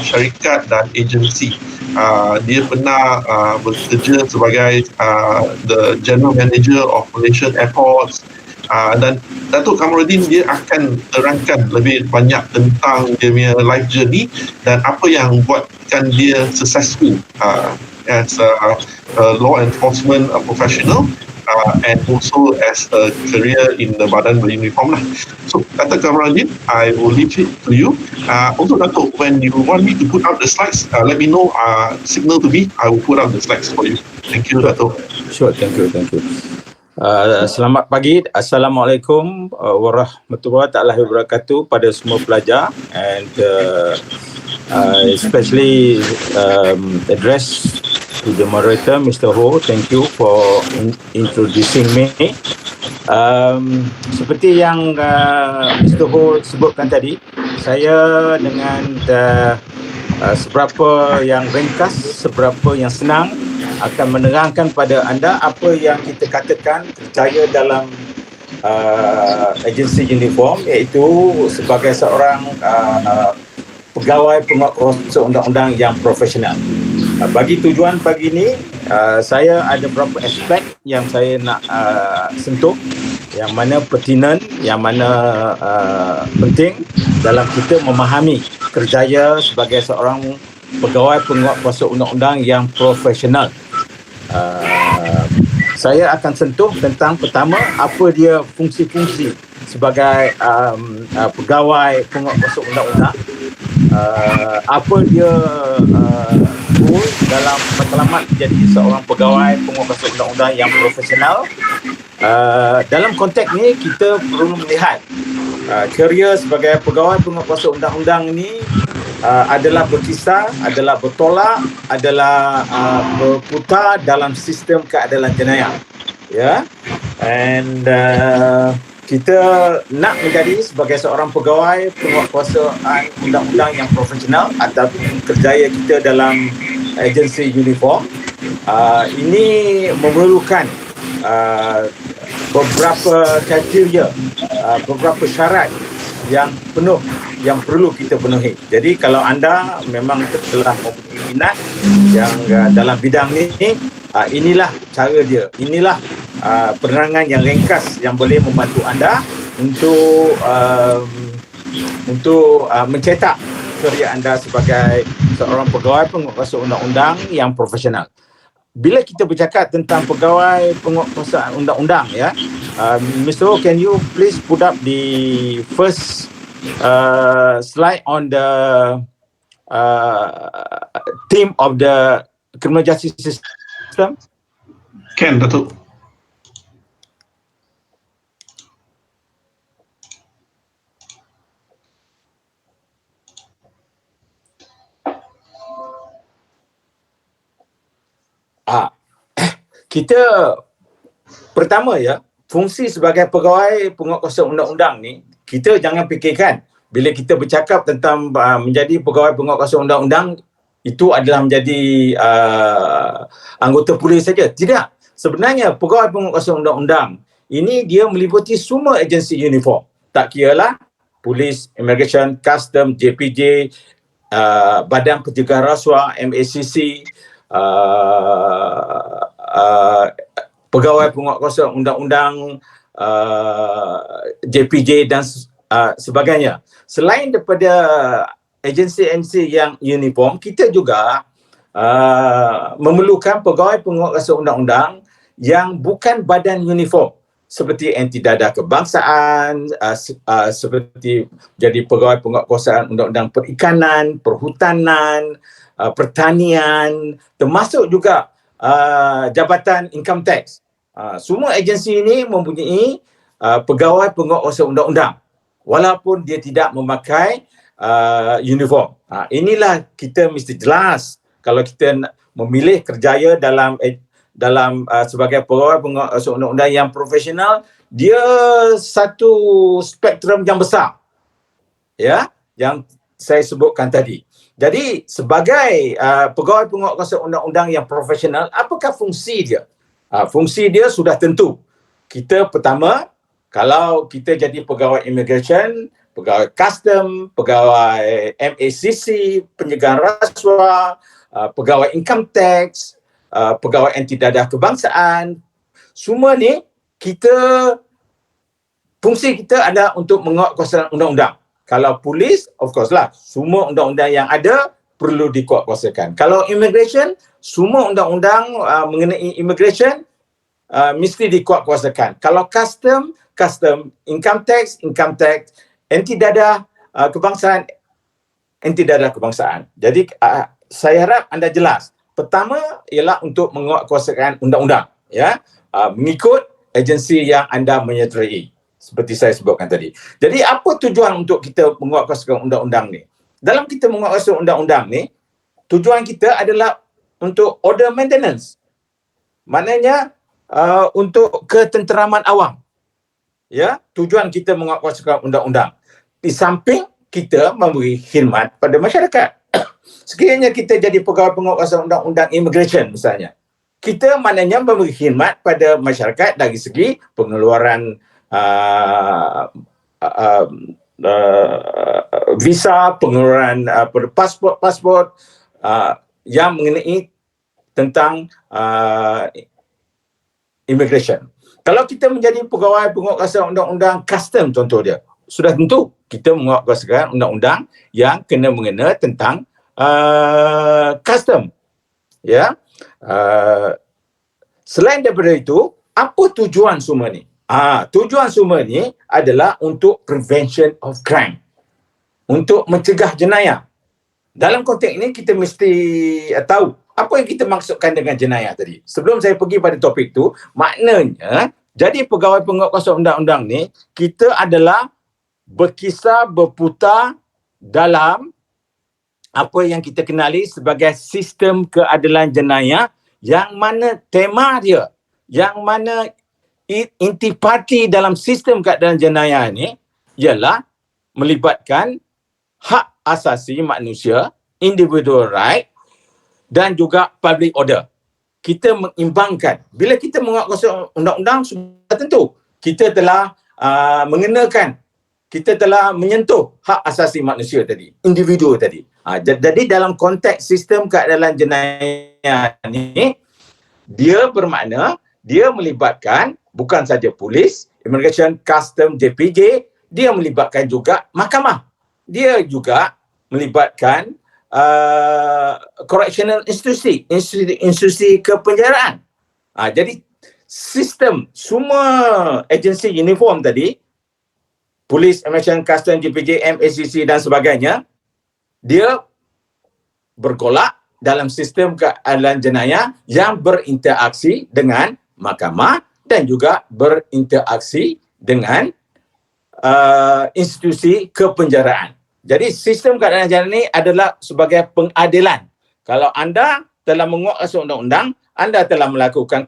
syarikat dan agensi. Dia pernah bekerja sebagai the General Manager of Malaysian Airports, dan Datuk Kamarudin dia akan terangkan lebih banyak tentang dia punya life journey dan apa yang buatkan dia successful as a law enforcement professional, and also as a career in the Badan Beruniform lah. So, Datuk Kamarudin, I will leave it to you. Also, Datuk, when you want me to put out the slides, let me know, signal to me, I will put out the slides for you. Thank you, Datuk. Sure, thank you. Selamat pagi, Assalamualaikum warahmatullahi wabarakatuh pada semua pelajar, and especially address to the moderator, Mr. Ho. Thank you for introducing me. Seperti yang Mr. Ho sebutkan tadi, saya dengan seberapa yang ringkas, seberapa yang senang akan menerangkan pada anda apa yang kita katakan percaya dalam agensi uniform, iaitu sebagai seorang pegawai penguatkuasa undang-undang yang profesional. Bagi tujuan pagi ini, saya ada beberapa aspek yang saya nak sentuh, yang mana pertinent, yang mana penting dalam kita memahami kerjaya sebagai seorang pegawai penguatkuasa undang-undang yang profesional. Saya akan sentuh tentang pertama, apa dia fungsi-fungsi sebagai pegawai penguatkuasa undang-undang, apa dia role dalam matlamat menjadi seorang pegawai penguatkuasa undang-undang yang profesional. Dalam konteks ni kita perlu melihat kerjaya sebagai pegawai penguatkuasa undang-undang ni adalah berkisar, adalah bertolak, adalah berputar dalam sistem keadilan jenayah, ya. And kita nak menjadi sebagai seorang pegawai penguatkuasaan undang-undang yang profesional ataupun kerjaya kita dalam agensi uniform, ini memerlukan beberapa kriteria, beberapa syarat yang perlu kita penuhi. Jadi kalau anda memang telah mempunyai minat yang dalam bidang ini, inilah cara dia, inilah penerangan yang ringkas yang boleh membantu anda untuk mencetak kerjaya anda sebagai seorang pegawai penguatkuasa undang-undang yang profesional. Bila kita bercakap tentang pegawai penguatkuasaan undang-undang, ya, Mr. Ho, can you please put up the first slide on the theme of the criminal justice system? Can, Datuk. Kita pertama, ya, fungsi sebagai pegawai penguatkuasa undang-undang ni, kita jangan fikirkan bila kita bercakap tentang menjadi pegawai penguatkuasa undang-undang itu adalah menjadi anggota polis saja. Tidak. Sebenarnya pegawai penguatkuasa undang-undang ini dia meliputi semua agensi uniform. Tak kiralah polis, immigration, custom, JPJ, Badan Pencegahan Rasuah, MACC, pegawai penguatkuasa undang-undang, JPJ dan sebagainya. Selain daripada agensi-agensi yang uniform, kita juga memerlukan pegawai penguatkuasa undang-undang yang bukan badan uniform, seperti Anti Dadah Kebangsaan, seperti jadi pegawai penguatkuasaan undang-undang perikanan, perhutanan, pertanian, termasuk juga Jabatan Income Tax. Semua agensi ini mempunyai pegawai penguatkuasa undang-undang walaupun dia tidak memakai uniform. Inilah kita mesti jelas kalau kita memilih kerjaya dalam sebagai pegawai penguatkuasa undang-undang yang profesional, dia satu spektrum yang besar, ya, yang saya sebutkan tadi. Jadi sebagai pegawai penguatkuasa undang-undang yang profesional, apakah fungsi dia? Fungsi dia sudah tentu. Kita pertama, kalau kita jadi pegawai immigration, pegawai custom, pegawai MACC, pencegahan rasuah, pegawai income tax, pegawai anti dadah kebangsaan. Semua ni fungsi kita adalah untuk menguatkuasakan undang-undang. Kalau polis, of course lah, semua undang-undang yang ada perlu dikuatkuasakan. Kalau immigration, semua undang-undang mengenai immigration mesti dikuatkuasakan. Kalau custom, income tax, anti dadah kebangsaan, anti dadah kebangsaan. Jadi saya harap anda jelas. Pertama ialah untuk menguatkuasakan undang-undang, ya, mengikut agensi yang anda menyertai, seperti saya sebutkan tadi. Jadi apa tujuan untuk kita menguatkuasakan undang-undang ni? Dalam kita menguatkuasakan undang-undang ni, tujuan kita adalah untuk order maintenance. Maknanya untuk ketenteraman awam. Ya, tujuan kita menguatkuasakan undang-undang. Di samping kita memberi khidmat pada masyarakat. Sekiranya kita jadi pegawai penguatkuasaan undang-undang immigration misalnya, kita maknanya memberi khidmat pada masyarakat dari segi pengeluaran visa, pengeluaran pasport yang mengenai tentang immigration. Kalau kita menjadi pegawai penguatkuasaan undang-undang custom contoh dia, sudah tentu kita menguatkuasakan undang-undang yang kena-mengena tentang custom. Ya. Selain daripada itu, apa tujuan semua ni? Tujuan semua ni adalah untuk prevention of crime. Untuk mencegah jenayah. Dalam konteks ini kita mesti tahu apa yang kita maksudkan dengan jenayah tadi. Sebelum saya pergi pada topik tu, maknanya jadi pegawai penguatkuasaan undang-undang ni, kita adalah berkisar berputar dalam apa yang kita kenali sebagai sistem keadilan jenayah, yang mana tema dia, yang mana intipati dalam sistem keadilan jenayah ni ialah melibatkan hak asasi manusia, individual right dan juga public order. Kita mengimbangkan. Bila kita menguatkuasakan undang-undang, sudah tentu kita telah mengenakan, kita telah menyentuh hak asasi manusia tadi, individu tadi. Jadi dalam konteks sistem keadilan jenayah ni, dia bermakna dia melibatkan bukan saja polis, immigration, custom, JPJ, dia melibatkan juga mahkamah. Dia juga melibatkan correctional institusi kepenjaraan. Jadi sistem semua agensi uniform tadi, polis, immigration, custom, JPJ, MACC dan sebagainya, dia bergolak dalam sistem keadilan jenayah yang berinteraksi dengan mahkamah dan juga berinteraksi dengan institusi kepenjaraan. Jadi sistem keadilan jenayah ini adalah sebagai pengadilan. Kalau anda telah menguatkuasakan undang-undang, anda telah melakukan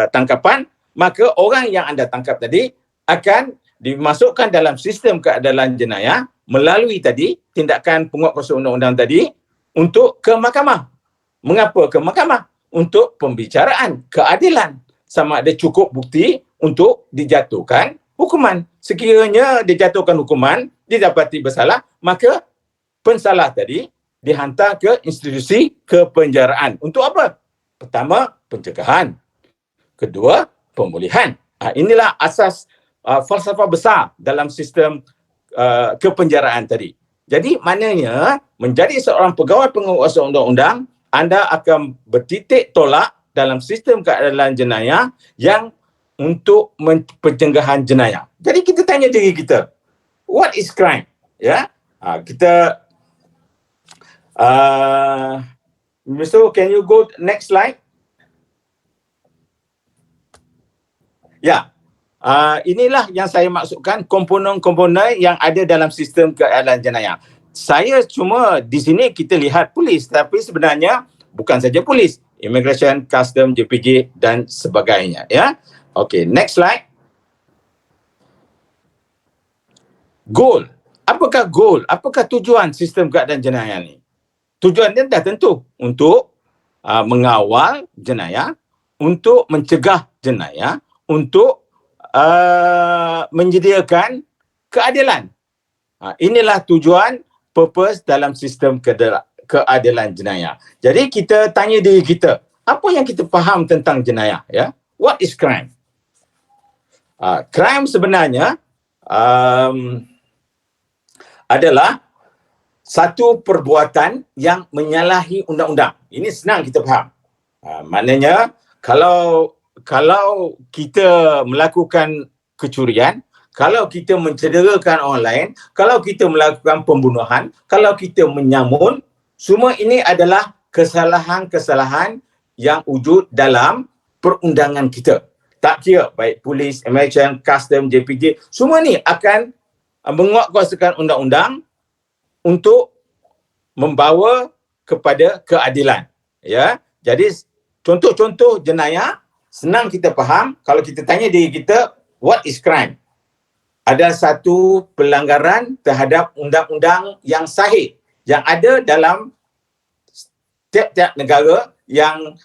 tangkapan, maka orang yang anda tangkap tadi akan dimasukkan dalam sistem keadilan jenayah melalui tadi tindakan penguatkuasaan undang-undang tadi untuk ke mahkamah. Mengapa ke mahkamah? Untuk pembicaraan keadilan. Sama ada cukup bukti untuk dijatuhkan hukuman. Sekiranya dijatuhkan hukuman, didapati bersalah, maka pensalah tadi dihantar ke institusi kepenjaraan. Untuk apa? Pertama, pencegahan. Kedua, pemulihan. Inilah asas falsafah besar dalam sistem kepenjaraan tadi. Jadi maknanya menjadi seorang pegawai penguatkuasaan undang-undang, anda akan bertitik tolak dalam sistem keadilan jenayah yang untuk pencegahan jenayah. Jadi kita tanya diri kita, what is crime? Ya, kita Mr. Can you go next slide? Ya, inilah yang saya maksudkan komponen-komponen yang ada dalam sistem keadilan jenayah. Saya cuma di sini kita lihat polis, tapi sebenarnya bukan saja polis, immigration, custom, JPJ dan sebagainya. Ya, okey, next slide. Goal. Apakah goal? Apakah tujuan sistem keadilan jenayah ni? Tujuannya dah tentu untuk mengawal jenayah, untuk mencegah jenayah, untuk menyediakan keadilan Inilah tujuan, purpose dalam sistem keadilan jenayah. Jadi kita tanya diri kita, apa yang kita faham tentang jenayah? Ya, what is crime? Crime sebenarnya adalah satu perbuatan yang menyalahi undang-undang. Ini senang kita faham. Maknanya kalau kita melakukan kecurian, kalau kita mencederakan orang lain, kalau kita melakukan pembunuhan, kalau kita menyamun, semua ini adalah kesalahan-kesalahan yang wujud dalam perundangan kita. Tak kira baik polis, immigration, custom, JPJ, semua ni akan menguatkuasakan undang-undang untuk membawa kepada keadilan. Ya, jadi contoh-contoh jenayah senang kita faham kalau kita tanya diri kita, what is crime? Ada satu pelanggaran terhadap undang-undang yang sahih yang ada dalam tiap-tiap negara yang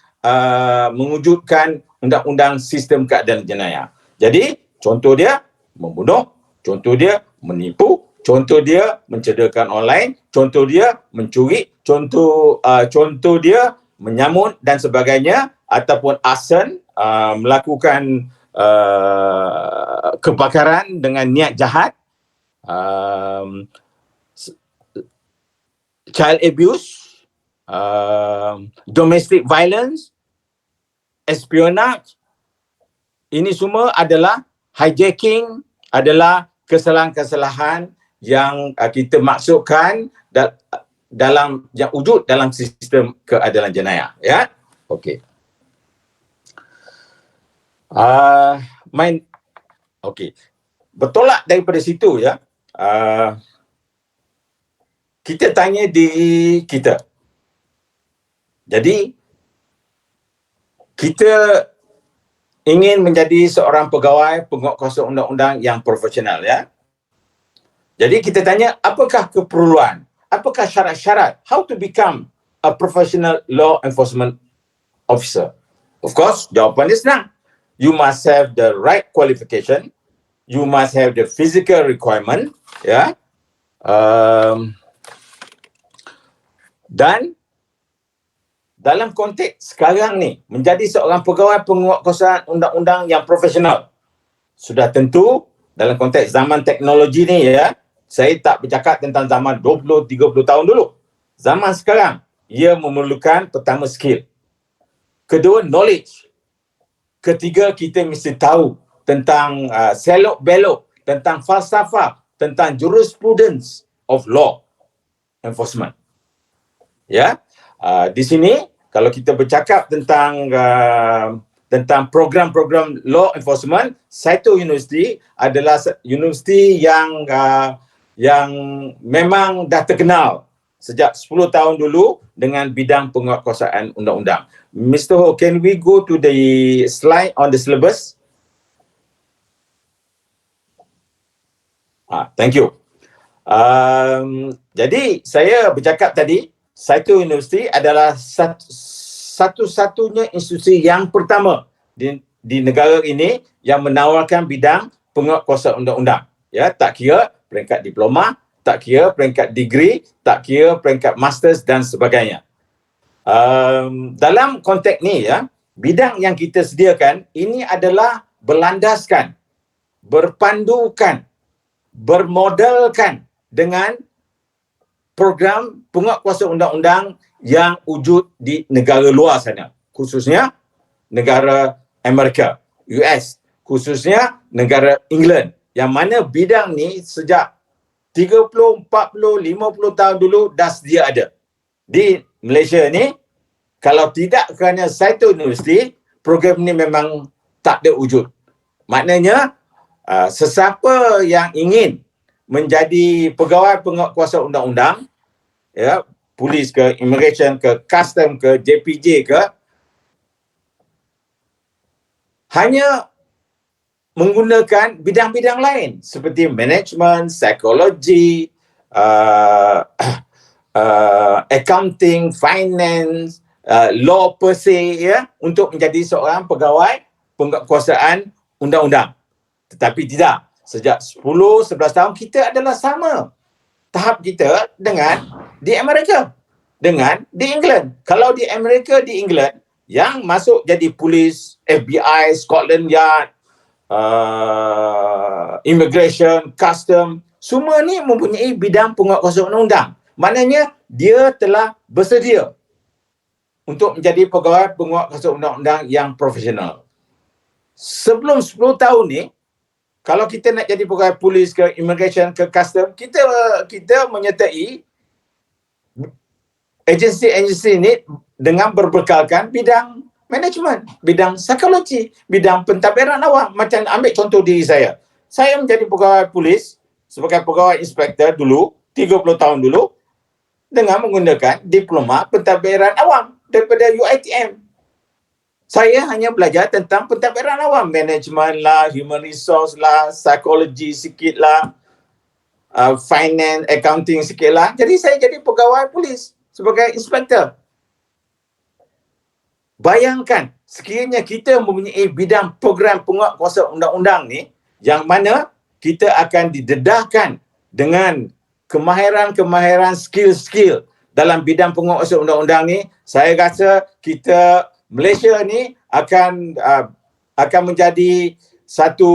mewujudkan undang-undang sistem keadilan jenayah. Jadi contoh dia membunuh, contoh dia menipu, contoh dia mencederakan orang lain, contoh dia mencuri, contoh dia menyamun dan sebagainya, ataupun arson, melakukan kebakaran dengan niat jahat, child abuse, domestic violence, espionage. Ini semua adalah hijacking, adalah kesalahan-kesalahan yang kita maksudkan dalam yang wujud dalam sistem keadilan jenayah. Ya, okey. Okey. Bertolak daripada situ ya. Kita tanya diri kita. Jadi kita ingin menjadi seorang pegawai penguatkuasa undang-undang yang profesional ya. Jadi kita tanya, apakah keperluan? Apakah syarat-syarat? How to become a professional law enforcement officer? Of course, jawapan dia senang. You must have the right qualification. You must have the physical requirement, ya. Dan dalam konteks sekarang ni, menjadi seorang pegawai penguatkuasaan undang-undang yang profesional, sudah tentu dalam konteks zaman teknologi ni ya, saya tak bercakap tentang zaman 20-30 tahun dulu. Zaman sekarang, ia memerlukan pertama skill. Kedua, knowledge. Ketiga, kita mesti tahu tentang selok-belok, tentang falsafah, tentang jurisprudence of law enforcement. Ya, di sini kalau kita bercakap tentang program-program law enforcement, Saito University adalah universiti yang memang dah terkenal sejak 10 tahun dulu dengan bidang penguatkuasaan undang-undang. Mr. Ho, can we go to the slide on the syllabus? Thank you. Jadi saya bercakap tadi, Saito University adalah satu-satunya institusi yang pertama di negara ini yang menawarkan bidang penguatkuasaan undang-undang. Ya, tak kira peringkat diploma, tak kira peringkat degree, tak kira peringkat masters dan sebagainya. Dalam konteks ni ya, bidang yang kita sediakan ini adalah berlandaskan, berpandukan, bermodelkan dengan program penguatkuasaan undang-undang yang wujud di negara luar sana, khususnya negara Amerika, US, khususnya negara England, yang mana bidang ni sejak 30, 40, 50 tahun dulu dah sedia ada. Di Malaysia ni, kalau tidak kerana Saito University, program ni memang tak ada wujud. Maknanya, sesiapa yang ingin menjadi pegawai penguatkuasa undang-undang, ya, polis ke, immigration ke, custom ke, JPJ ke, hanya menggunakan bidang-bidang lain seperti management, psikologi, accounting, finance, law per se, ya, untuk menjadi seorang pegawai penguatkuasaan undang-undang. Tetapi tidak, sejak 10-11 tahun kita adalah sama. tahap kita dengan di Amerika, dengan di England. Kalau di Amerika, di England, yang masuk jadi polis, FBI, Scotland Yard, immigration, custom, semua ni mempunyai bidang penguatkuasaan undang-undang. Maknanya dia telah bersedia untuk menjadi pegawai penguatkuasaan undang-undang yang profesional. Sebelum 10 tahun ni, kalau kita nak jadi pegawai polis ke immigration ke custom, kita menyertai agensi-agensi ini dengan berbekalkan bidang manajemen, bidang psikologi, bidang pentadbiran awam. Macam ambil contoh diri saya. Saya menjadi pegawai polis sebagai pegawai inspektor dulu, 30 tahun dulu, dengan menggunakan diploma pentadbiran awam daripada UiTM. Saya hanya belajar tentang pentadbiran awam, manajemen lah, human resource lah, psikologi sikit lah, finance, accounting sikit lah. Jadi saya jadi pegawai polis sebagai inspektor. Bayangkan sekiranya kita mempunyai bidang program penguatkuasaan undang-undang ni, yang mana kita akan didedahkan dengan kemahiran-kemahiran, skill-skill dalam bidang penguatkuasaan undang-undang ni, saya rasa kita Malaysia ni akan menjadi satu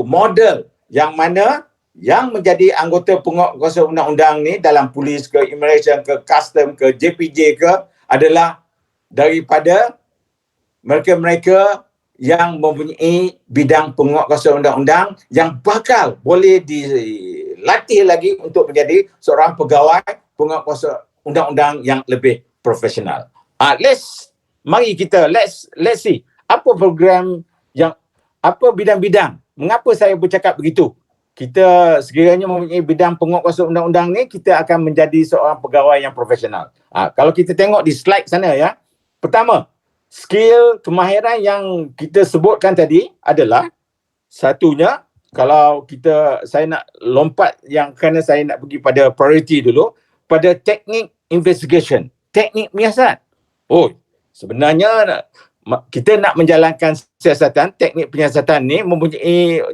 model yang mana yang menjadi anggota penguatkuasaan undang-undang ni dalam polis ke immigration ke custom ke JPJ ke adalah daripada mereka-mereka yang mempunyai bidang penguatkuasaan undang-undang yang bakal boleh dilatih lagi untuk menjadi seorang pegawai penguatkuasaan undang-undang yang lebih profesional. Mari kita let's see apa program yang apa bidang-bidang. Mengapa saya bercakap begitu? Kita sekiranya mempunyai bidang penguatkuasaan undang-undang ni, kita akan menjadi seorang pegawai yang profesional. Kalau kita tengok di slide sana ya. Pertama, skill kemahiran yang kita sebutkan tadi adalah satunya, kalau saya nak lompat yang kerana saya nak pergi pada priority dulu, pada teknik investigation, teknik menyiasat. Sebenarnya kita nak menjalankan siasatan, teknik penyiasatan ni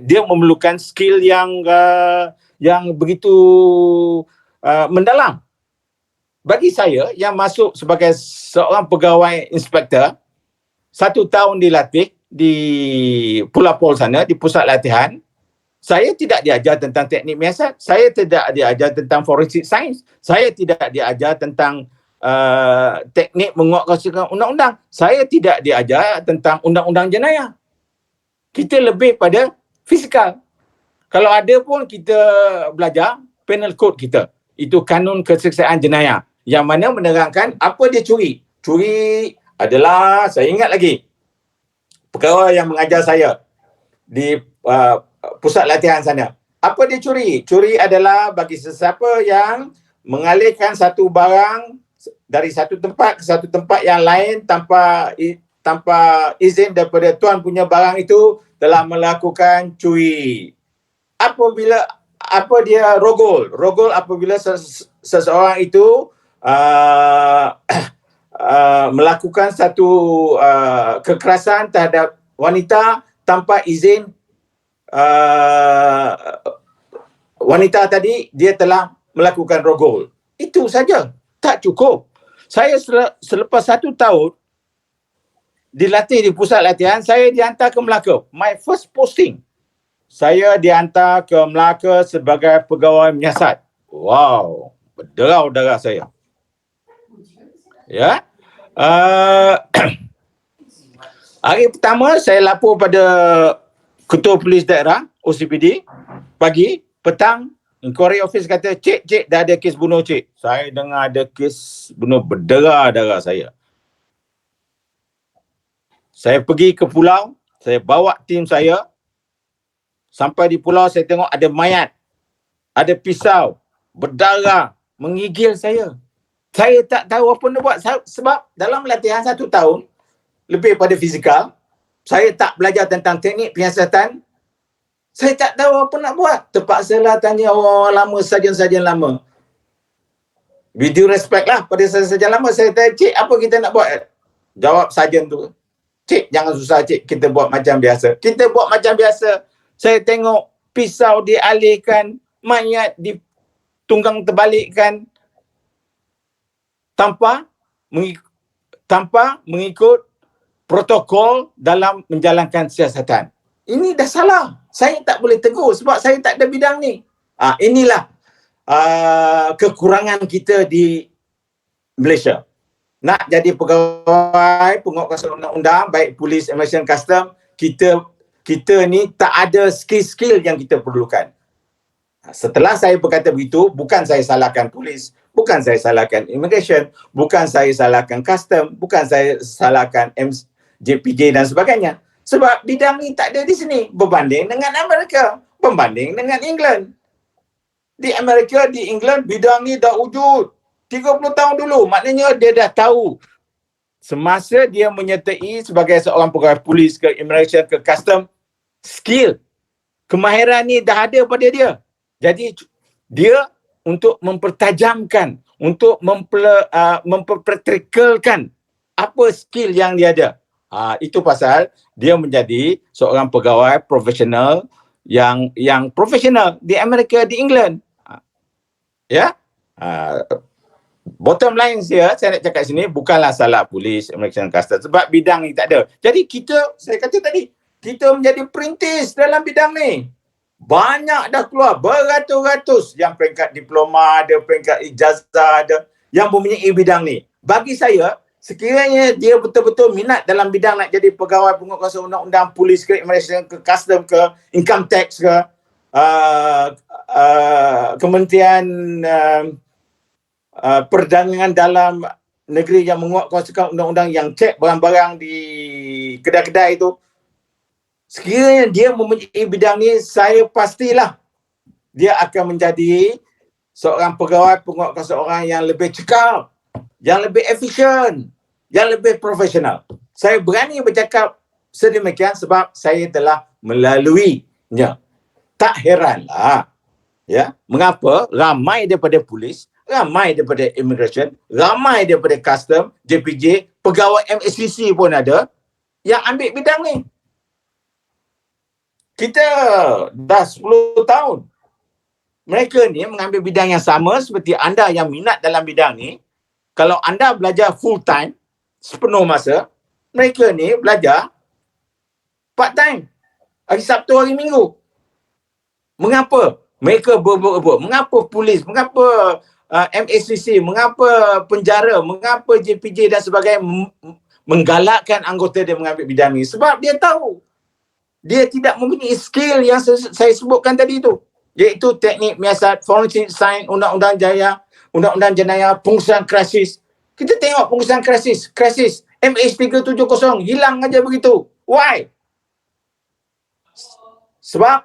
dia memerlukan skill yang begitu mendalam. Bagi saya yang masuk sebagai seorang pegawai inspektor, 1 tahun dilatih di Pulau Pol sana, di pusat latihan, saya tidak diajar tentang teknik menyiasat, saya tidak diajar tentang forensic science, saya tidak diajar tentang teknik menguatkuasaan undang-undang. Saya tidak diajar tentang undang-undang jenayah. Kita lebih pada fizikal. Kalau ada pun kita belajar penal code kita. Itu kanun keseksaan jenayah yang mana menerangkan apa dia curi. Curi adalah, saya ingat lagi, pegawai yang mengajar saya di pusat latihan sana. Apa dia curi? Curi adalah bagi sesiapa yang mengalihkan satu barang dari satu tempat ke satu tempat yang lain tanpa izin daripada tuan punya barang itu, telah melakukan curi. Apa dia rogol? Rogol apabila seseorang itu melakukan satu kekerasan terhadap wanita tanpa izin wanita tadi, dia telah melakukan rogol. Itu saja. Tak cukup. Saya selepas 1 tahun dilatih di pusat latihan, saya dihantar ke Melaka. My first posting, saya dihantar ke Melaka sebagai pegawai menyiasat. Wow, berderau darah saya. Ya. Hari pertama saya lapor pada Ketua Polis Daerah, OCPD, pagi, petang, inquiry office kata, cik, dah ada kes bunuh cik. Saya dengar ada kes bunuh, berderah darah saya. Saya pergi ke pulau, saya bawa tim saya. Sampai di pulau saya tengok ada mayat, ada pisau, berdarah, menggigil saya. Saya tak tahu apa nak buat sebab dalam latihan 1 tahun, lebih pada fizikal, saya tak belajar tentang teknik penyiasatan. Saya tak tahu apa nak buat. Terpaksalah tanya orang lama, sarjan-sarjan lama. With due respect lah pada sarjan lama, saya tanya, cik, apa kita nak buat? Jawab sarjan tu, cik, jangan susah cik, kita buat macam biasa. Kita buat macam biasa. Saya tengok pisau dialihkan, mayat tunggang terbalikkan tanpa mengikut protokol dalam menjalankan siasatan. Ini dah salah. Saya tak boleh tegur sebab saya tak ada bidang ni. Inilah kekurangan kita di Malaysia. Nak jadi pegawai penguatkuasa undang-undang, baik polis, immigration, custom, kita ni tak ada skill-skill yang kita perlukan. Setelah saya berkata begitu, bukan saya salahkan polis, bukan saya salahkan immigration, bukan saya salahkan custom, bukan saya salahkan JPJ dan sebagainya. Sebab bidang ni tak ada di sini berbanding dengan Amerika, berbanding dengan England. Di Amerika, di England, bidang ni dah wujud 30 tahun dulu. Maknanya dia dah tahu. Semasa dia menyertai sebagai seorang pegawai polis ke immigration ke custom, skill, kemahiran ni dah ada pada dia. Jadi dia untuk mempertajamkan, untuk memperpraktikalkan apa skill yang dia ada. Itu pasal dia menjadi seorang pegawai profesional yang profesional di Amerika, di England. Bottom line saya nak cakap sini bukanlah salah polis, immigration, custom sebab bidang ni tak ada. Jadi saya kata tadi, kita menjadi perintis dalam bidang ni. Banyak dah keluar, beratus-ratus yang peringkat diploma ada, peringkat ijazah ada, yang mempunyai bidang ni. Bagi saya, sekiranya dia betul-betul minat dalam bidang nak jadi pegawai penguatkuasa undang-undang, polis ke, immigration ke, custom ke, income tax ke, Kementerian Perdagangan dalam negeri yang menguatkuasakan undang-undang, yang cek barang-barang di kedai-kedai itu, sekiranya dia mempunyai bidang ni, saya pastilah dia akan menjadi seorang pegawai penguatkuasa orang yang lebih cekal, yang lebih efisien, yang lebih profesional. Saya berani bercakap sedemikian sebab saya telah melaluinya. Tak heranlah mengapa ramai daripada polis, ramai daripada immigration, ramai daripada custom, JPJ, pegawai MSCC pun ada yang ambil bidang ni. Kita dah 10 tahun. Mereka ni mengambil bidang yang sama seperti anda yang minat dalam bidang ni. Kalau anda belajar full time, sepenuh masa, mereka ni belajar part time. Hari Sabtu, hari Minggu. Mengapa mereka berebut? Mengapa polis? Mengapa MSCC? Mengapa penjara? Mengapa JPJ dan sebagainya menggalakkan anggota dia mengambil bidang ni? Sebab dia tahu dia tidak mempunyai skill yang saya sebutkan tadi itu, iaitu teknik miasat, forensik sains, undang-undang jenayah, pengurusan krisis. Kita tengok pengurusan krisis MH370 hilang aja begitu. Why? Sebab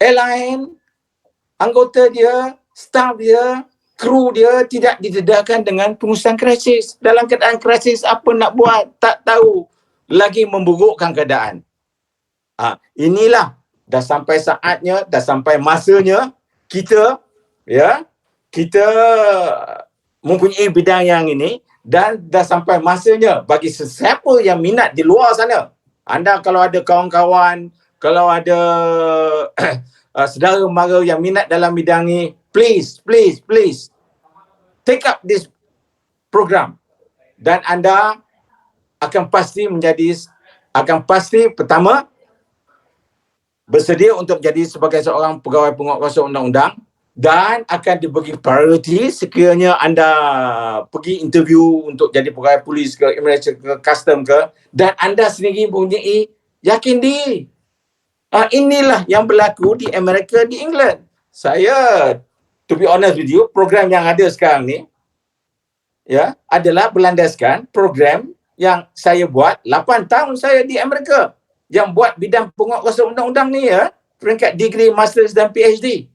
airline, anggota dia, staff dia, kru dia tidak didedahkan dengan pengurusan krisis. Dalam keadaan krisis, apa nak buat? Tak tahu. Lagi memburukkan keadaan. Inilah dah sampai saatnya, dah sampai masanya kita mempunyai bidang yang ini, dan dah sampai masanya bagi sesiapa yang minat di luar sana. Anda kalau ada kawan-kawan, kalau ada saudara mara yang minat dalam bidang ni, please take up this program, dan anda akan pasti pertama bersedia untuk jadi sebagai seorang pegawai penguatkuasa undang-undang, dan akan diberi priority sekiranya anda pergi interview untuk jadi pegawai polis ke, immigration ke, custom ke, dan anda sendiri mempunyai yakin diri. Inilah yang berlaku di Amerika, di England. Saya, to be honest with you, program yang ada sekarang ni adalah berlandaskan program yang saya buat 8 tahun saya di Amerika, yang buat bidang penguatkuasa undang-undang ni, peringkat degree, masters dan PhD.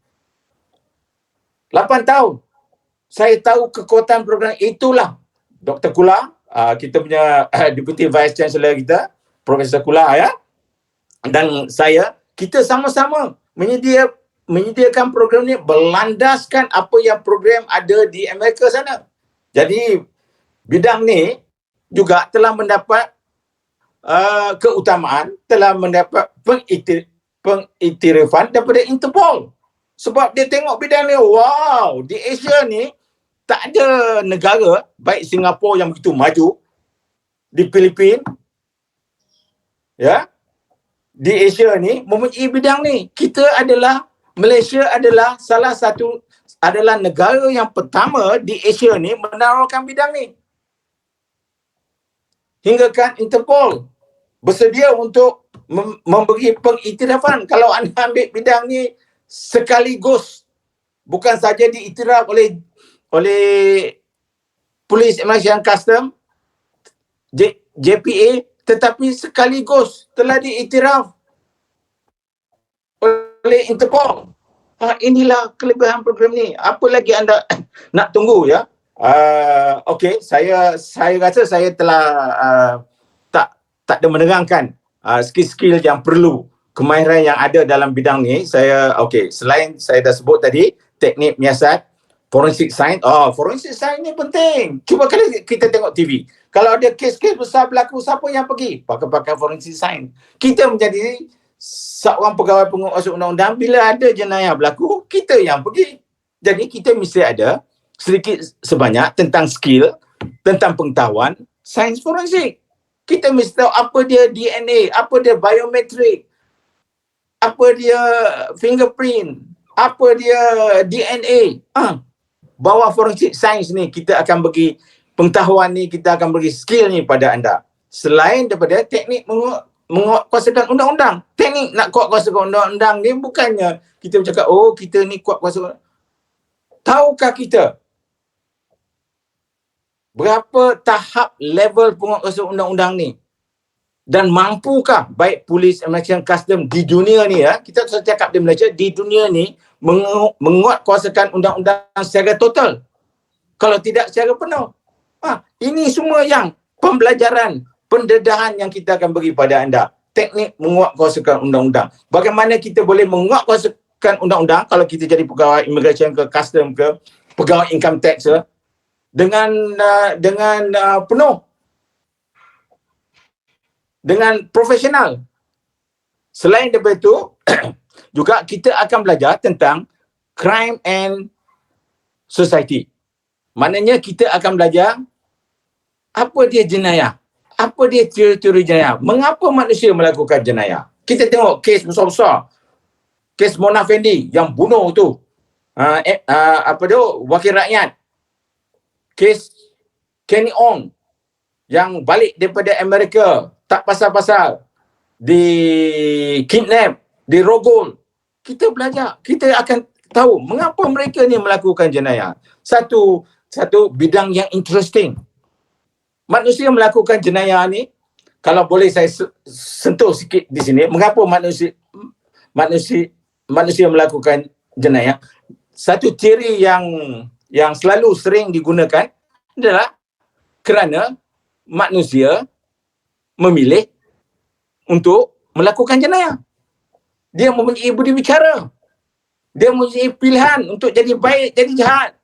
8 tahun. Saya tahu kekuatan program itulah. Dr. Kula, kita punya Deputy Vice Chancellor kita, Profesor Kula dan saya, kita sama-sama menyediakan program ni berlandaskan apa yang program ada di Amerika sana. Jadi bidang ni juga telah mendapat keutamaan, telah mendapat pengiktirafan daripada Interpol. Sebab dia tengok bidang ni, wow, di Asia ni tak ada negara, baik Singapura yang begitu maju, di Filipina, ya, di Asia ni mempunyai bidang ni. Malaysia adalah salah satu, adalah negara yang pertama di Asia ni menawarkan bidang ni. Hingga kan Interpol bersedia untuk memberi pengiktirafan kalau anda ambil bidang ni sekaligus, bukan saja diiktiraf oleh Polis Immigration Custom, JPA, tetapi sekaligus telah diiktiraf oleh Interpol. Inilah kelebihan program ni. Apa lagi anda nak tunggu, ya? Okey, saya rasa saya telah tak ada menerangkan skill-skill yang perlu, kemahiran yang ada dalam bidang ni. Selain saya dah sebut tadi, teknik menyiasat, forensik science. Forensik science ni penting. Cuba kalau kita tengok TV, kalau ada kes-kes besar berlaku, siapa yang pergi? Pakar-pakar forensik science. Kita menjadi seorang pegawai penguasa undang-undang, bila ada jenayah berlaku, kita yang pergi. Jadi kita mesti ada sedikit sebanyak tentang skill, tentang pengetahuan sains forensik. Kita mesti tahu apa dia DNA, apa dia biometrik, apa dia fingerprint, apa dia DNA. Bawah forensik sains ni kita akan bagi pengetahuan ni, kita akan bagi skill ni pada anda. Selain daripada teknik menguatkuasakan undang-undang. Teknik nak kuatkuasakan undang-undang ni bukannya kita bercakap, kita ni kuat kuasa. Tahukah kita berapa tahap level penguatkuasaan undang-undang ni? Dan mampukah baik Polis Immigration Custom di dunia ni, ya, kita sudah cakap di Malaysia, di dunia ni menguatkuasakan undang-undang secara total? Kalau tidak secara penuh. Ini semua yang pembelajaran, pendedahan yang kita akan beri pada anda. Teknik menguatkuasakan undang-undang. Bagaimana kita boleh menguatkuasakan undang-undang kalau kita jadi pegawai immigration ke, custom ke, pegawai income tax ke, dengan penuh, dengan profesional. Selain daripada itu, juga kita akan belajar tentang crime and society. Maknanya kita akan belajar apa dia jenayah, apa dia teori-teori jenayah, mengapa manusia melakukan jenayah. Kita tengok kes besar-besar, kes Mona Fendi yang bunuh tu, wakil rakyat, kes Kenny Ong yang balik daripada Amerika tak pasal-pasal, di kidnap, di rogol. Kita belajar, kita akan tahu mengapa mereka ni melakukan jenayah. Satu bidang yang interesting. Manusia melakukan jenayah ni, kalau boleh saya sentuh sikit di sini, mengapa manusia melakukan jenayah. Satu teori yang selalu sering digunakan adalah kerana manusia memilih untuk melakukan jenayah. Dia mempunyai budi bicara. Dia mempunyai pilihan untuk jadi baik, jadi jahat.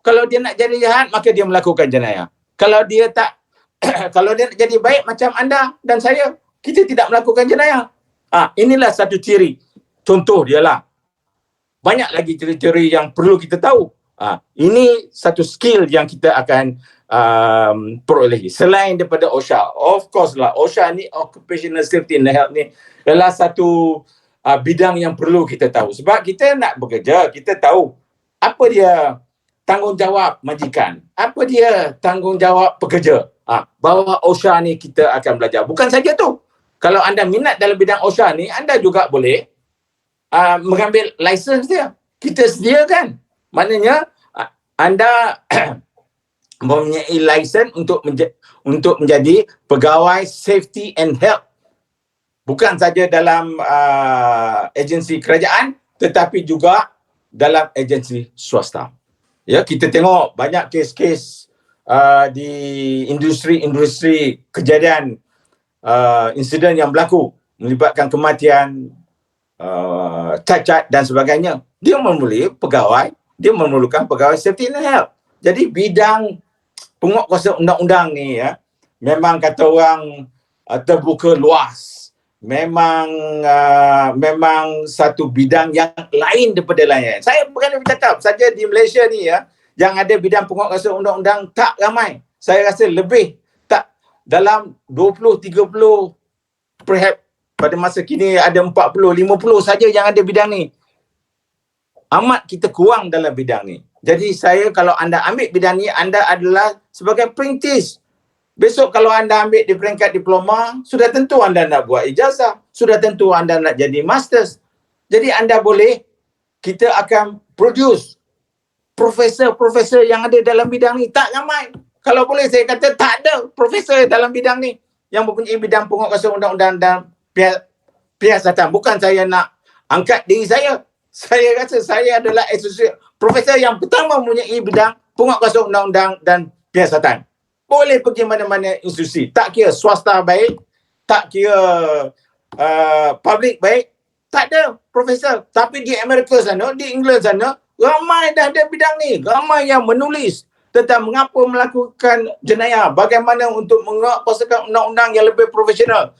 Kalau dia nak jadi jahat, maka dia melakukan jenayah. Kalau dia nak jadi baik macam anda dan saya, kita tidak melakukan jenayah. Inilah satu teori. Contoh dia lah. Banyak lagi teori-teori yang perlu kita tahu. Ini satu skill yang kita akan perolehi. Selain daripada OSHA. Of course lah, OSHA ni, Occupational Safety and Health ni, adalah satu bidang yang perlu kita tahu. Sebab kita nak bekerja, kita tahu apa dia tanggungjawab majikan, apa dia tanggungjawab pekerja. Bawah OSHA ni kita akan belajar. Bukan saja tu. Kalau anda minat dalam bidang OSHA ni, anda juga boleh mengambil license dia. Kita sediakan. Maknanya anda mempunyai license untuk menjadi pegawai safety and health. Bukan saja dalam agensi kerajaan, tetapi juga dalam agensi swasta. Ya, kita tengok banyak kes-kes di industri kejadian, insiden yang berlaku melibatkan kematian, cacat dan sebagainya. Dia memerlukan pegawai safety and health. Jadi bidang penguatkuasaan undang-undang ni, ya, memang kata orang terbuka luas. memang satu bidang yang lain daripada lain. Saya bukan bercakap saja di Malaysia ni ya, yang ada bidang penguatkuasa undang-undang tak ramai. Saya rasa lebih tak dalam 20, 30, perhaps pada masa kini ada 40, 50 saja yang ada bidang ni. Amat kita kurang dalam bidang ni. Jadi saya, kalau anda ambil bidang ni, anda adalah sebagai apprentice. Besok kalau anda ambil di peringkat diploma, sudah tentu anda nak buat ijazah, sudah tentu anda nak jadi masters. Jadi anda boleh, kita akan produce profesor-profesor yang ada dalam bidang ni. Tak ramai. Kalau boleh saya kata tak ada profesor dalam bidang ni yang mempunyai bidang penguatkuasa undang-undang dan siasatan. Bukan saya nak angkat diri saya. Saya rasa saya adalah associate profesor yang pertama mempunyai bidang penguatkuasa undang-undang dan siasatan. Boleh pergi mana-mana institusi. Tak kira swasta baik, tak kira public baik, tak ada profesor. Tapi di Amerika sana, di England sana, ramai dah ada bidang ni. Ramai yang menulis tentang mengapa melakukan jenayah, bagaimana untuk menguatkuasakan undang-undang yang lebih profesional.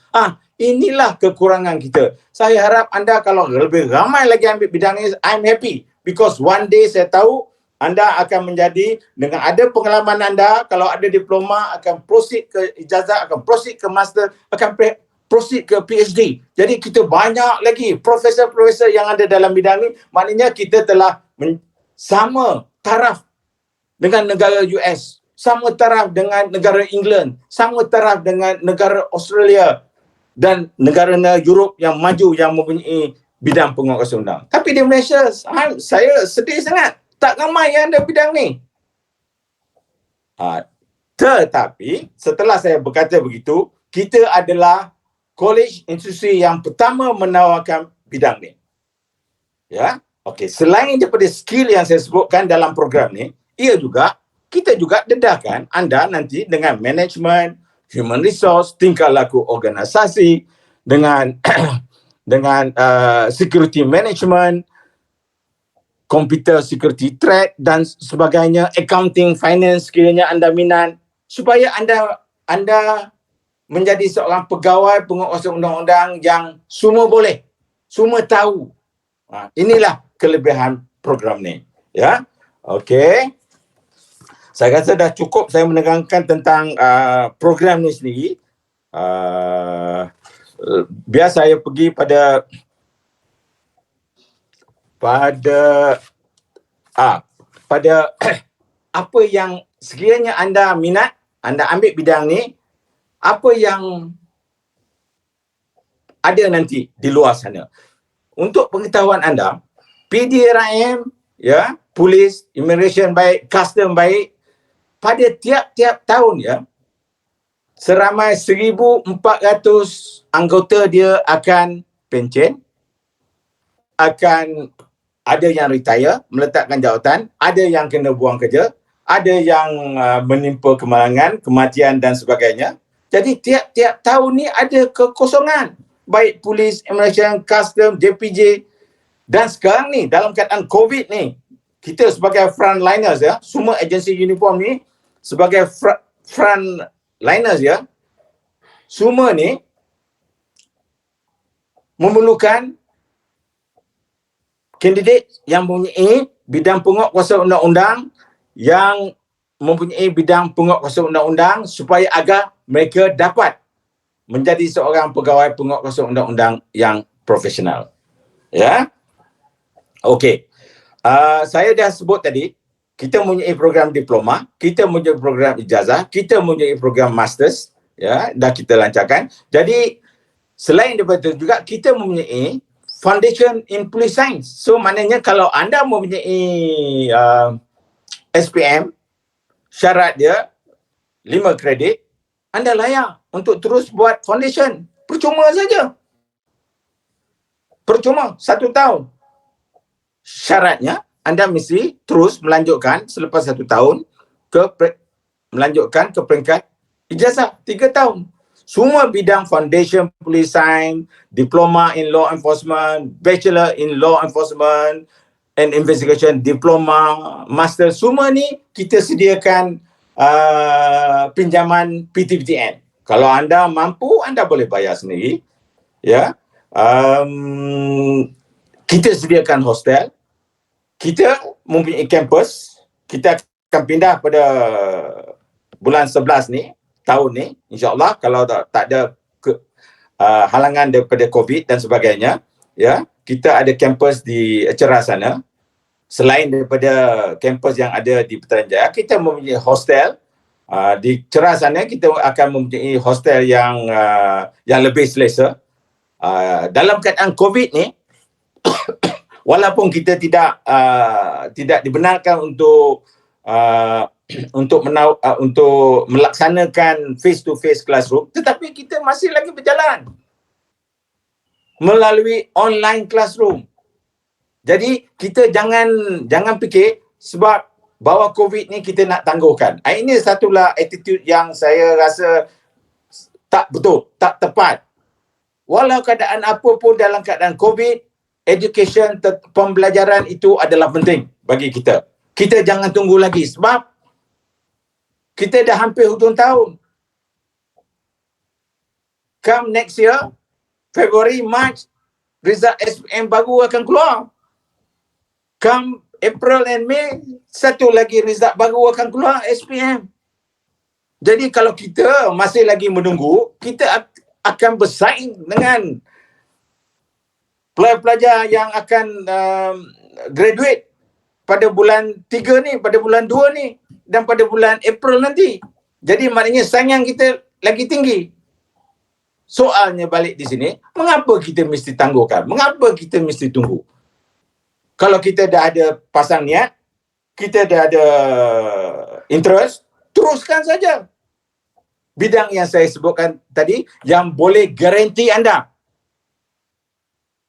Inilah kekurangan kita. Saya harap anda kalau lebih ramai lagi ambil bidang ini, I'm happy. Because one day saya tahu anda akan menjadi, dengan ada pengalaman anda, kalau ada diploma, akan proceed ke ijazah, akan proceed ke master, akan proceed ke PhD. Jadi kita banyak lagi profesor-profesor yang ada dalam bidang ini. Maknanya kita telah sama taraf dengan negara US, sama taraf dengan negara England, sama taraf dengan negara Australia dan negara-negara Europe yang maju yang mempunyai bidang penguatkuasa undang. Tapi di Malaysia, saya sedih sangat. Tak ramai yang ada bidang ni. Tetapi setelah saya berkata begitu, kita adalah college institusi yang pertama menawarkan bidang ni. Ya, okey. Selain daripada skill yang saya sebutkan dalam program ni, kita juga dedahkan anda nanti dengan management, human resource, tingkah laku organisasi, dengan security management, computer security threat dan sebagainya, accounting, finance sekiranya anda minat, supaya anda menjadi seorang pegawai penguatkuasa undang-undang yang semua boleh, semua tahu. Inilah kelebihan program ni. Ya, okey. Saya rasa dah cukup saya menerangkan tentang program ni sendiri. Biar saya pergi pada apa yang sekiranya anda minat, anda ambil bidang ni, apa yang ada nanti di luar sana. Untuk pengetahuan anda, PDRIM, ya, polis, immigration baik, custom baik, pada tiap-tiap tahun ya, seramai 1,400 anggota dia akan pencen, akan ada yang retire, meletakkan jawatan, ada yang kena buang kerja, ada yang menimpa kemalangan, kematian dan sebagainya. Jadi tiap-tiap tahun ni ada kekosongan, baik polis, immigration, custom, JPJ. Dan sekarang ni dalam keadaan COVID ni, kita sebagai frontliners ya, semua agensi uniform ni sebagai frontliners ya, semua ni memerlukan kandidat yang mempunyai bidang penguatkuasa undang-undang, yang mempunyai bidang penguatkuasa undang-undang, supaya agar mereka dapat menjadi seorang pegawai penguatkuasa undang-undang yang profesional. Ya. Okey. Saya dah sebut tadi, kita mempunyai program diploma, kita mempunyai program ijazah, kita mempunyai program masters, ya, dah kita lancarkan. Jadi selain daripada itu juga kita mempunyai foundation in police science. So maknanya kalau anda mempunyai SPM, syarat dia 5 kredit, anda layak untuk terus buat foundation. Percuma saja. Percuma 1 tahun. Syaratnya anda mesti terus melanjutkan selepas 1 tahun melanjutkan ke peringkat ijazah 3 tahun. Semua bidang foundation police science, diploma in law enforcement, bachelor in law enforcement and investigation, diploma, master, semua ni kita sediakan pinjaman PTPTN. Kalau anda mampu, anda boleh bayar sendiri. ya. Kita sediakan hostel, kita mempunyai kampus, kita akan pindah pada bulan 11 ni, tahun ni, insyaAllah, kalau tak ada halangan daripada COVID dan sebagainya, ya, kita ada kampus di Ceras sana. Selain daripada kampus yang ada di Putrajaya, kita mempunyai hostel. Di Ceras sana kita akan mempunyai hostel yang lebih selesa. Dalam keadaan COVID ni, walaupun kita tidak dibenarkan untuk melaksanakan face to face classroom, tetapi kita masih lagi berjalan melalui online classroom. Jadi kita jangan fikir sebab bahawa COVID ni kita nak tangguhkan. Ini satulah attitude yang saya rasa tak betul, tak tepat. Walau keadaan apa pun dalam keadaan COVID, education, pembelajaran itu adalah penting bagi kita. Kita jangan tunggu lagi sebab kita dah hampir hujung tahun. Come next year, February, March, result SPM baru akan keluar. Come April and May, satu lagi result baru akan keluar, SPM. Jadi kalau kita masih lagi menunggu, kita akan bersaing dengan pelajar-pelajar yang akan graduate pada bulan 3 ni, pada bulan 2 ni dan pada bulan April nanti. Jadi maknanya saingan kita lagi tinggi. Soalnya balik di sini, mengapa kita mesti tangguhkan? Mengapa kita mesti tunggu? Kalau kita dah ada pasang niat, kita dah ada interest, teruskan saja. Bidang yang saya sebutkan tadi yang boleh garanti anda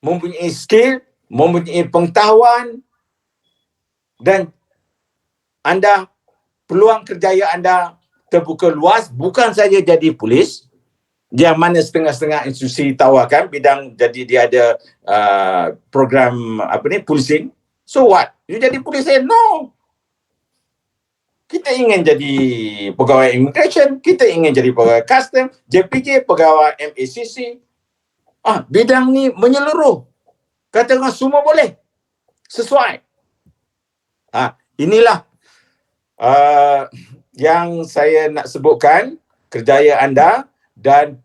mempunyai skill, mempunyai pengetahuan dan anda, peluang kerjaya anda terbuka luas, bukan saja jadi polis, yang mana setengah-setengah institusi tawarkan bidang, jadi dia ada program policing. So what? You jadi polis? No. Kita ingin jadi pegawai immigration, kita ingin jadi pegawai custom, JPJ, pegawai MACC. Bidang ni menyeluruh. Katakan semua boleh. Sesuai. Inilah yang saya nak sebutkan kerjaya anda dan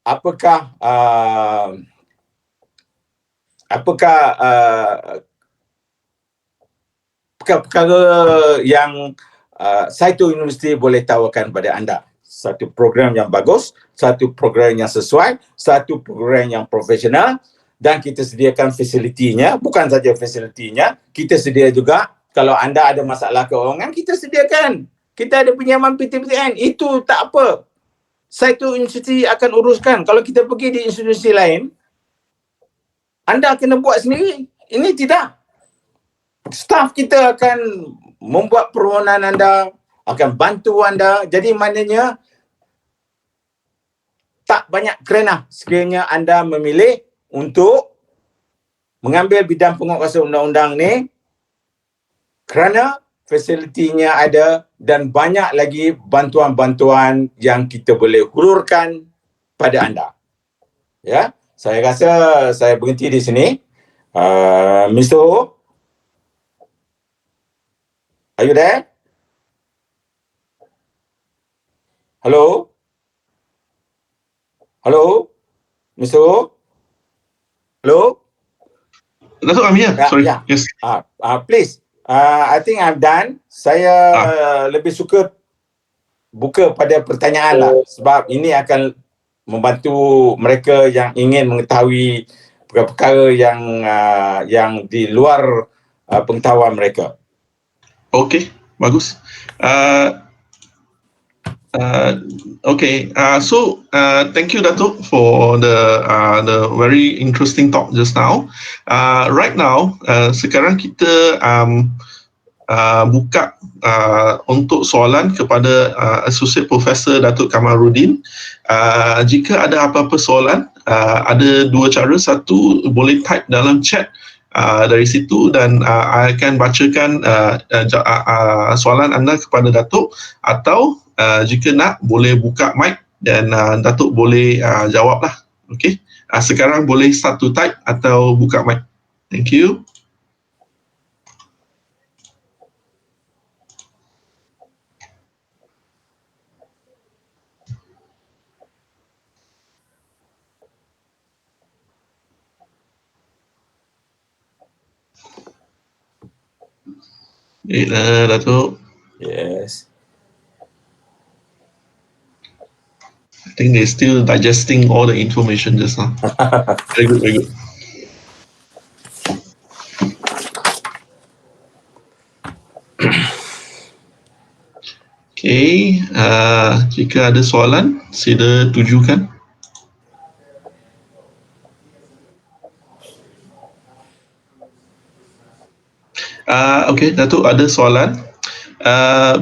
apakah perkara yang Saito University boleh tawarkan kepada anda. Satu program yang bagus, satu program yang sesuai, satu program yang profesional, dan kita sediakan fasilitinya. Bukan saja fasilitinya, kita sedia juga kalau anda ada masalah keuangan, kita sediakan. Kita ada pinjaman PTPTN, itu tak apa. Saito University akan uruskan. Kalau kita pergi di institusi lain, anda kena buat sendiri. Ini tidak. Staf kita akan membuat permohonan anda, akan bantu anda. Jadi maknanya tak banyak kerana sekiranya anda memilih untuk mengambil bidang penguatkuasaan undang-undang ni, kerana fasilitinya ada dan banyak lagi bantuan-bantuan yang kita boleh hulurkan pada anda. Ya, saya rasa saya berhenti di sini. Mr. Ho, are you there? Hello? Hello? Mr. Ho? Hello? Datuk, I'm here. Sorry. Yeah. Yes. Please. I think I'm done. Saya lebih suka buka pada pertanyaan lah, sebab ini akan membantu mereka yang ingin mengetahui perkara-perkara yang di luar pengetahuan mereka. Okay, bagus. So thank you, Datuk, for the very interesting talk just now. Right now, sekarang kita buka untuk soalan kepada Associate Professor Datuk Kamarudin. Jika ada apa-apa soalan, ada dua cara. Satu, boleh type dalam chat dari situ dan I akan bacakan soalan anda kepada Datuk, atau jika nak boleh buka mic dan Datuk boleh jawab lah. Okay. Sekarang boleh start to type atau buka mic. Thank you. Baiklah, Datuk. Yes. I think they're still digesting all the information just now. Very good, very good. Okay, jika ada soalan, sila tujukan. Okay, Datuk ada soalan.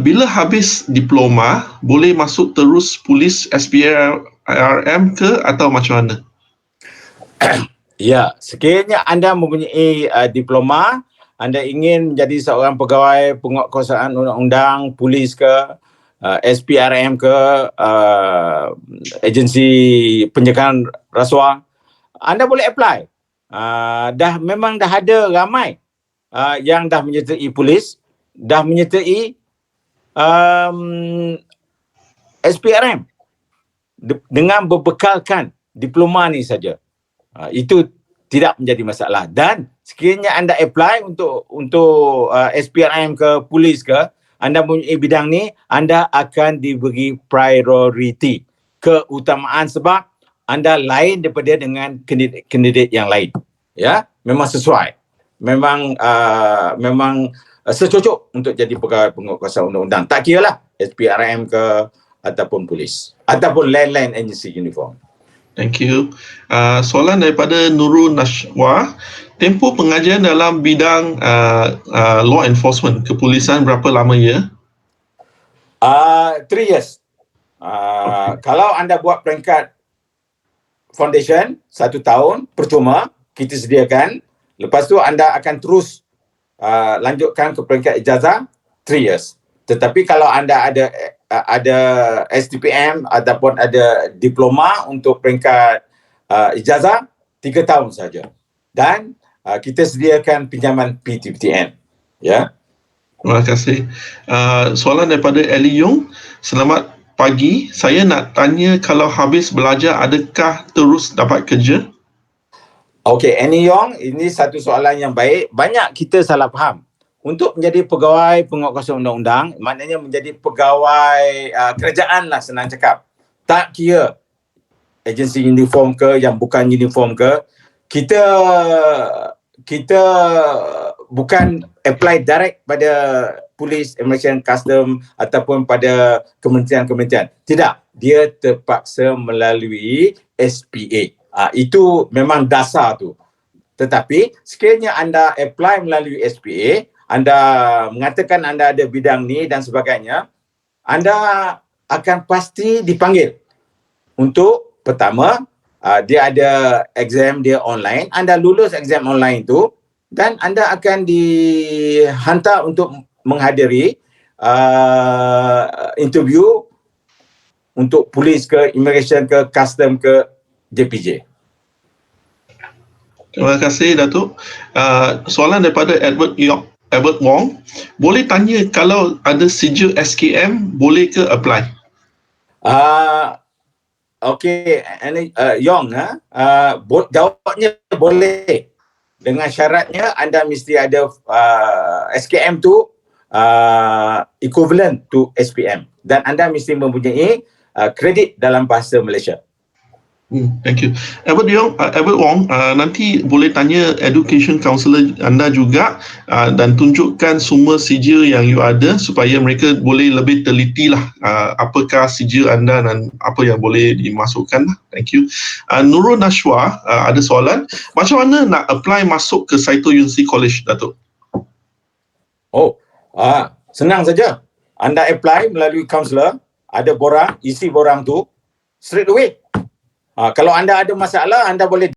Bila habis diploma, boleh masuk terus polis SPRM ke atau macam mana? Ya, sekiranya anda mempunyai diploma, anda ingin menjadi seorang pegawai penguatkuasaan undang-undang, polis ke, SPRM ke, agensi pencegahan rasuah, anda boleh apply. Memang dah ada ramai yang dah menyertai polis, dah menyertai SPRM dengan berbekalkan diploma ni saja. Itu tidak menjadi masalah. Dan sekiranya anda apply untuk SPRM ke polis ke, anda mempunyai bidang ni, anda akan diberi priority, keutamaan, sebab anda lain daripada dengan kandidat yang lain. Ya, memang sesuai. Memang secocok untuk jadi pegawai penguatkuasaan undang-undang. Tak kira lah SPRM ke ataupun polis ataupun lain-lain agensi uniform. Thank you. Soalan daripada Nurul Nashwa. Tempoh pengajian dalam bidang law enforcement, kepolisian berapa lama ya? 3 years. Kalau anda buat peringkat foundation 1 tahun percuma, kita sediakan. Lepas tu anda akan terus lanjutkan ke peringkat ijazah 3 years. Tetapi kalau anda ada STPM ataupun ada diploma untuk peringkat ijazah, 3 tahun saja. Dan kita sediakan pinjaman PTPTN. Ya. Terima kasih. Soalan daripada Ellie Yung. Selamat pagi. Saya nak tanya, kalau habis belajar, adakah terus dapat kerja? Okey, Annie Yong, ini satu soalan yang baik. Banyak kita salah faham. Untuk menjadi pegawai penguatkuasaan undang-undang, maknanya menjadi pegawai kerajaan lah, senang cakap. Tak kira agensi uniform ke, yang bukan uniform ke, kita bukan apply direct pada polis, immigration, custom ataupun pada kementerian-kementerian. Tidak, dia terpaksa melalui SPA. Itu memang dasar tu. Tetapi sekiranya anda apply melalui SPA, anda mengatakan anda ada bidang ni dan sebagainya, anda akan pasti dipanggil untuk, pertama, dia ada exam dia online, anda lulus exam online tu dan anda akan dihantar untuk menghadiri interview untuk polis ke, immigration ke, custom ke, JPJ. Terima kasih, Datuk. Soalan daripada Edward Wong. Boleh tanya, kalau ada sijil SKM, boleh ke apply? Okey, Yong, jawabnya boleh. Dengan syaratnya anda mesti ada SKM tu equivalent to SPM dan anda mesti mempunyai kredit dalam bahasa Malaysia. Thank you. Edward Wong, nanti boleh tanya education counselor anda juga dan tunjukkan semua sijil yang you ada supaya mereka boleh lebih teliti lah apakah sijil anda dan apa yang boleh dimasukkan. Thank you. Nurul Nashwa ada soalan. Macam mana nak apply masuk ke Saito University College, Datuk? Senang saja. Anda apply melalui counselor, ada borang, isi borang tu, straight away. Kalau anda ada masalah, anda boleh